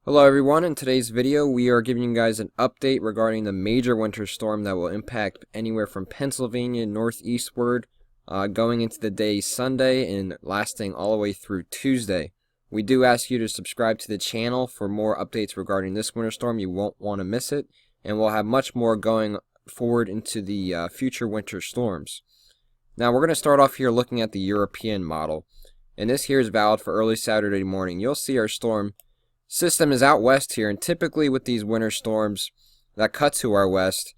Hello everyone, in today's video we are giving you guys an update regarding the major winter storm that will impact anywhere from Pennsylvania northeastward going into the day Sunday and lasting all the way through Tuesday. We do ask you to subscribe to the channel for more updates regarding this winter storm. You won't want to miss it, and we'll have much more going forward into the future winter storms. Now we're going to start off here looking at the European model, and this here is valid for early Saturday morning. You'll see our storm system is out west here, and typically with these winter storms that cut to our west,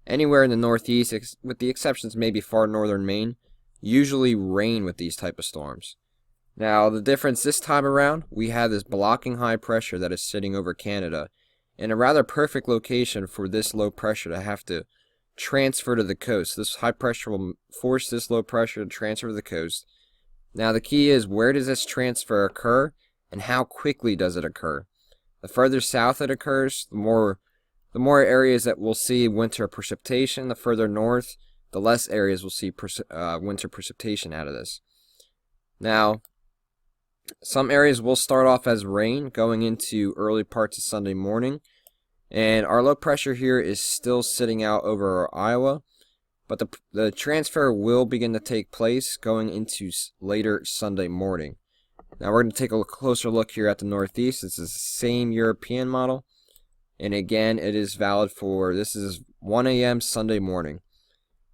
anywhere in the northeast, with the exceptions maybe far northern Maine, usually rain with these type of storms. Now the difference this time around, we have this blocking high pressure that is sitting over Canada, in a rather perfect location for this low pressure to have to transfer to the coast. This high pressure will force this low pressure to transfer to the coast. Now the key is, where does this transfer occur and how quickly does it occur? The further south it occurs, the more areas that will see winter precipitation. The further north, the less areas will see winter precipitation out of this. Now, some areas will start off as rain going into early parts of Sunday morning, and our low pressure here is still sitting out over Iowa, but the transfer will begin to take place going into later Sunday morning. Now we're going to take a closer look here at the northeast. This is the same European model, and again it is valid for, this is 1 a.m. Sunday morning.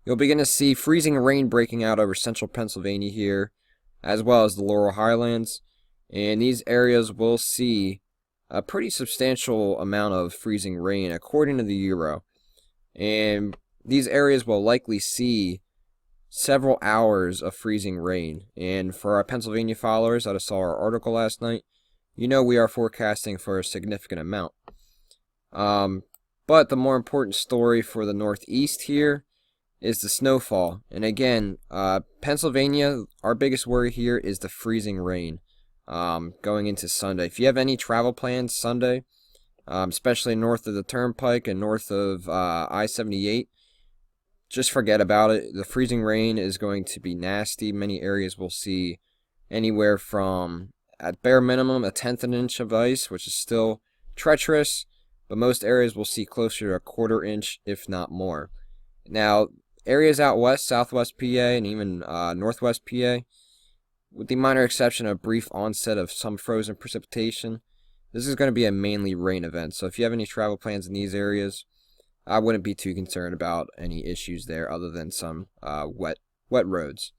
You'll begin to see freezing rain breaking out over central Pennsylvania here, as well as the Laurel Highlands, and these areas will see a pretty substantial amount of freezing rain according to the Euro, and these areas will likely see several hours of freezing rain. And for our Pennsylvania followers that saw our article last night, you know we are forecasting for a significant amount. But the more important story for the Northeast here is the snowfall. And again, Pennsylvania, our biggest worry here is the freezing rain going into Sunday. If you have any travel plans Sunday, especially north of the Turnpike and north of I-78, just forget about it. The freezing rain is going to be nasty. Many areas will see anywhere from, at bare minimum, a tenth of an inch of ice, which is still treacherous, but most areas will see closer to a quarter inch, if not more. Now, areas out west, southwest PA, and even northwest PA, with the minor exception of brief onset of some frozen precipitation, this is going to be a mainly rain event. So if you have any travel plans in these areas, I wouldn't be too concerned about any issues there other than some wet roads.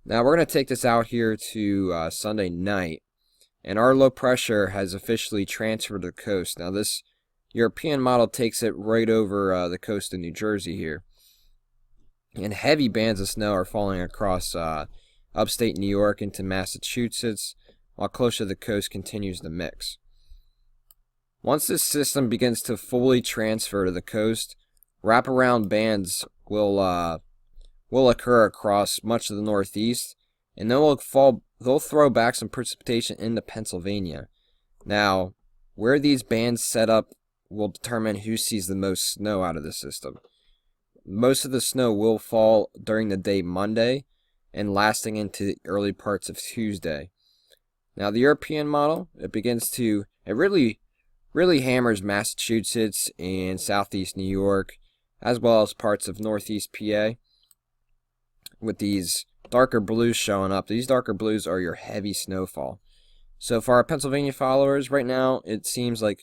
Now we're going to take this out here to Sunday night, and our low pressure has officially transferred to the coast. Now this European model takes it right over the coast of New Jersey here, and heavy bands of snow are falling across upstate New York into Massachusetts, while closer to the coast continues the mix. Once this system begins to fully transfer to the coast, wraparound bands will occur across much of the Northeast, and they'll throw back some precipitation into Pennsylvania. Now, where these bands set up will determine who sees the most snow out of the system. Most of the snow will fall during the day Monday and lasting into the early parts of Tuesday. Now, the European model, it really hammers Massachusetts and southeast New York, as well as parts of northeast PA, with these darker blues showing up. These darker blues are your heavy snowfall. So for our Pennsylvania followers right now, it seems like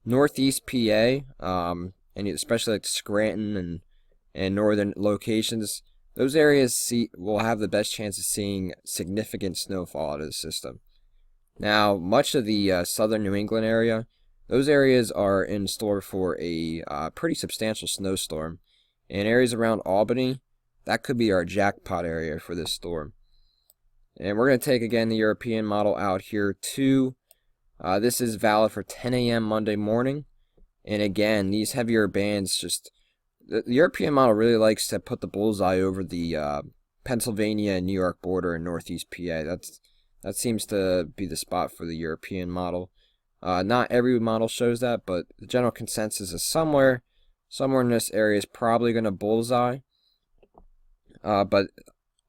northeast PA, and especially like Scranton and northern locations, those areas will have the best chance of seeing significant snowfall out of the system. Now, much of the southern New England area, those areas are in store for a pretty substantial snowstorm. And areas around Albany, that could be our jackpot area for this storm. And we're going to take, again, the European model out here too. This is valid for 10 a.m. Monday morning. And again, these heavier bands the European model really likes to put the bullseye over the Pennsylvania and New York border in northeast PA. That seems to be the spot for the European model. Not every model shows that, but the general consensus is somewhere in this area is probably going to bullseye. But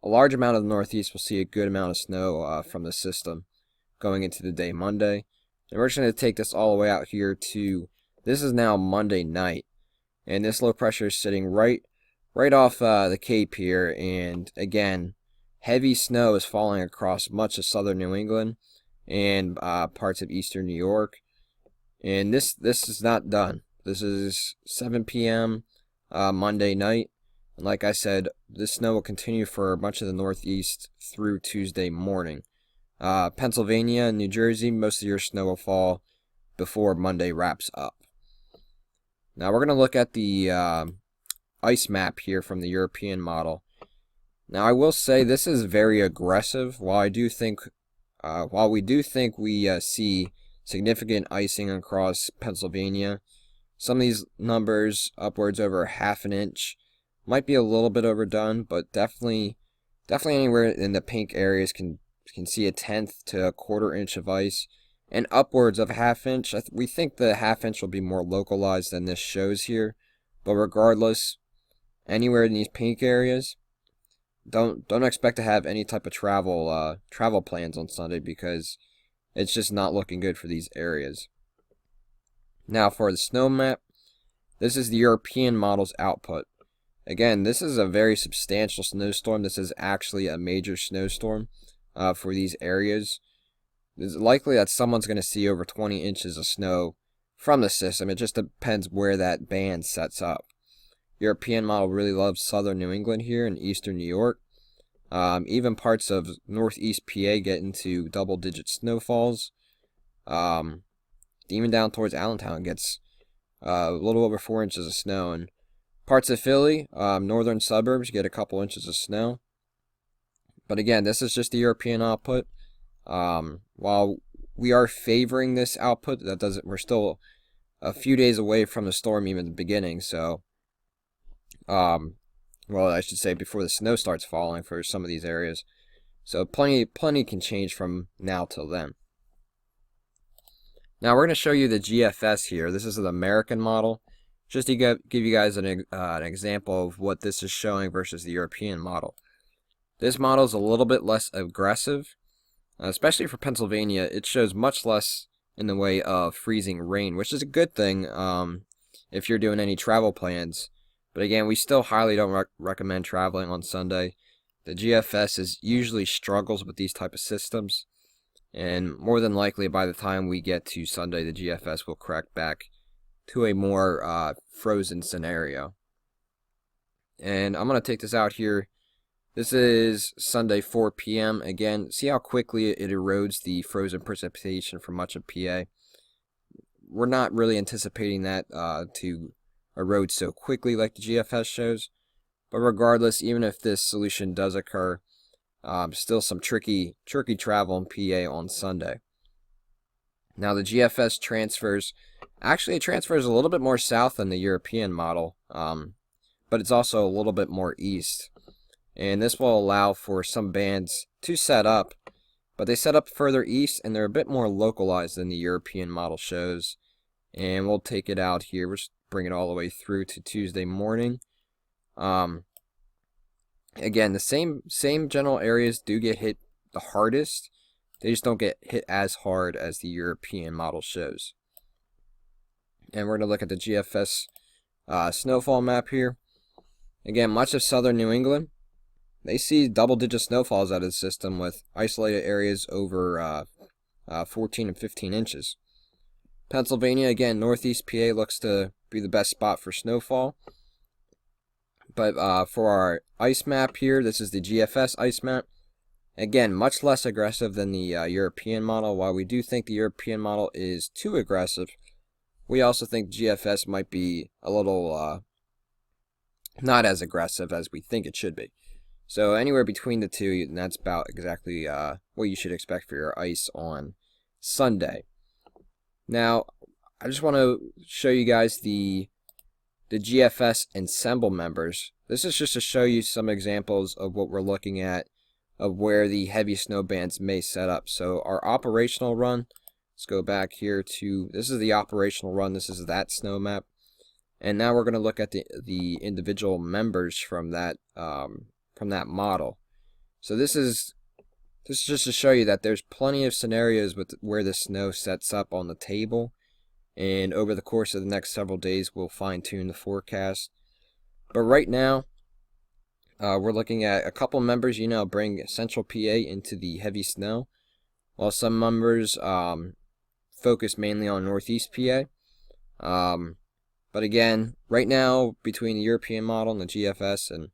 a large amount of the Northeast will see a good amount of snow from the system going into the day Monday. And we're just going to take this all the way out here to, this is now Monday night. And this low pressure is sitting right off the Cape here. And again, heavy snow is falling across much of southern New England and parts of eastern New York. And this is not done. This is 7 p.m. Monday night. And like I said, this snow will continue for much of the Northeast through Tuesday morning. Pennsylvania and New Jersey, most of your snow will fall before Monday wraps up. Now we're going to look at the ice map here from the European model. Now I will say this is very aggressive. While we do think we see significant icing across Pennsylvania, some of these numbers upwards over ½ an inch might be a little bit overdone, but definitely anywhere in the pink areas can see 1/10 to a ¼ inch of ice, and upwards of ½ inch. We think the ½ inch will be more localized than this shows here, but regardless, anywhere in these pink areas, don't expect to have any type of travel plans on Sunday, because it's just not looking good for these areas. Now for the snow map, this is the European model's output. Again, this is a very substantial snowstorm. This is actually a major snowstorm for these areas. It's likely that someone's going to see over 20 inches of snow from the system. It just depends where that band sets up. European model really loves southern New England here and eastern New York. Even parts of northeast PA get into double-digit snowfalls. Even down towards Allentown gets a little over 4 inches of snow. And parts of Philly, northern suburbs, get a couple inches of snow. But again, this is just the European output. While we are favoring this output, we're still a few days away from the storm even the beginning. So, well, I should say before the snow starts falling for some of these areas. So plenty can change from now till then. Now we're going to show you the GFS here. This is an American model, just to give you guys an example of what this is showing versus the European model. This model is a little bit less aggressive, especially for Pennsylvania. It shows much less in the way of freezing rain, which is a good thing if you're doing any travel plans. But again, we still highly don't recommend traveling on Sunday. The GFS usually struggles with these type of systems, and more than likely by the time we get to Sunday, the GFS will correct back to a more frozen scenario. And I'm going to take this out here. This is Sunday 4 p.m. Again, see how quickly it erodes the frozen precipitation for much of PA. We're not really anticipating that to erode so quickly like the GFS shows. But regardless, even if this solution does occur, still some tricky travel in PA on Sunday. Now the GFS transfers a little bit more south than the European model, but it's also a little bit more east. And this will allow for some bands to set up, but they set up further east and they're a bit more localized than the European model shows. And we'll take it out here. We'll just bring it all the way through to Tuesday morning. Again, the same general areas do get hit the hardest. They just don't get hit as hard as the European model shows. And we're going to look at the GFS snowfall map here. Again, much of southern New England, they see double-digit snowfalls out of the system with isolated areas over 14 and 15 inches. Pennsylvania, again, northeast PA looks to be the best spot for snowfall. But for our ice map here, this is the GFS ice map. Again, much less aggressive than the European model. While we do think the European model is too aggressive, we also think GFS might be a little not as aggressive as we think it should be. So anywhere between the two, and that's about exactly what you should expect for your ice on Sunday. Now, I just want to show you guys the GFS ensemble members. This is just to show you some examples of what we're looking at, of where the heavy snow bands may set up. So our operational run, let's go back here to, this is the operational run, this is that snow map. And now we're going to look at the individual members from that model. So this is This is just to show you that there's plenty of scenarios with where the snow sets up on the table, and over the course of the next several days we'll fine-tune the forecast. But right now, we're looking at a couple members, bring central PA into the heavy snow, while some members focus mainly on northeast PA. But again, right now, between the European model and the GFS, and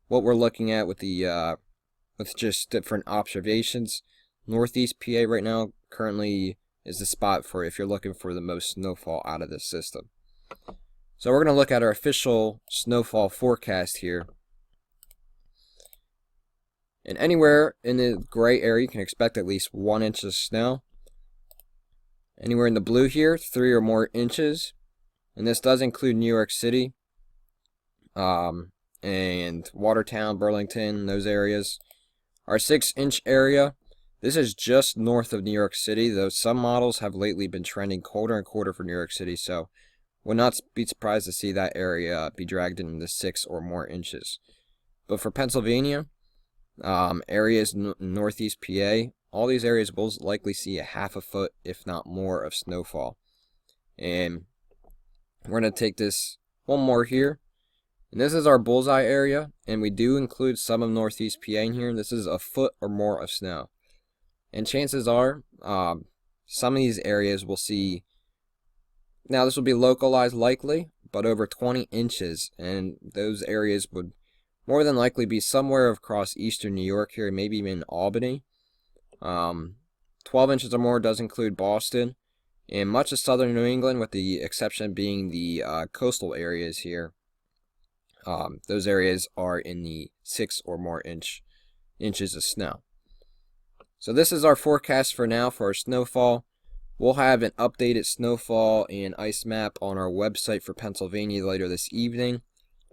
what we're looking at with the with just different observations, northeast PA right now currently is the spot for if you're looking for the most snowfall out of this system. So we're going to look at our official snowfall forecast here. And anywhere in the gray area, you can expect at least 1 inch of snow. Anywhere in the blue here, 3 or more inches. And this does include New York City, and Watertown, Burlington, those areas. Our 6-inch area, this is just north of New York City, though some models have lately been trending colder and colder for New York City, so would not be surprised to see that area be dragged into 6 or more inches. But for Pennsylvania, areas northeast PA, all these areas will likely see a half a foot, if not more, of snowfall. And we're going to take this one more here. And this is our bullseye area, and we do include some of northeast PA in here. This is a foot or more of snow. And chances are, some of these areas will see, now this will be localized likely, but over 20 inches. And those areas would more than likely be somewhere across eastern New York here, maybe even Albany. 12 inches or more does include Boston and much of southern New England, with the exception being the coastal areas here. Those areas are in the 6 or more inches of snow. So this is our forecast for now for our snowfall. We'll have an updated snowfall and ice map on our website for Pennsylvania later this evening.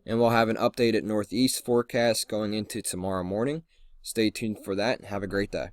And we'll have an updated northeast forecast going into tomorrow morning. Stay tuned for that and have a great day.